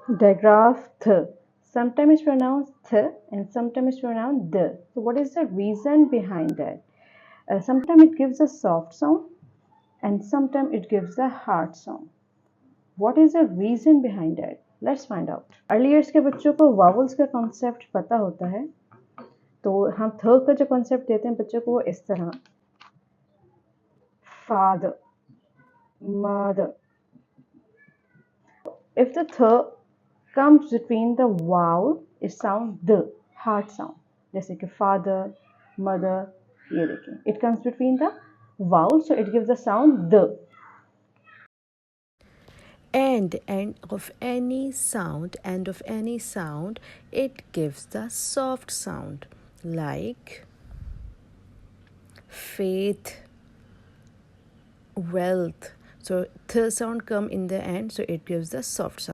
Digraph th. Sometimes it's pronounced th and sometimes it's pronounced the. So what is the reason behind that? Sometimes it gives a soft sound and sometimes it gives a hard sound. What is the reason behind that? Let's find out. Early years के बच्चों को vowels का concept पता होता है, तो हम थ का जो कॉन्सेप्ट देते हैं बच्चों को वो इस तरह: father, mother. If the th comes between the vowel, it sounds the, hard sound. जैसे कि father, mother, ये देखिए, it comes between the vowel, so it gives the sound the. End of any sound, it gives the soft sound, like faith, wealth. So the sound come in the end, so it gives the soft sound.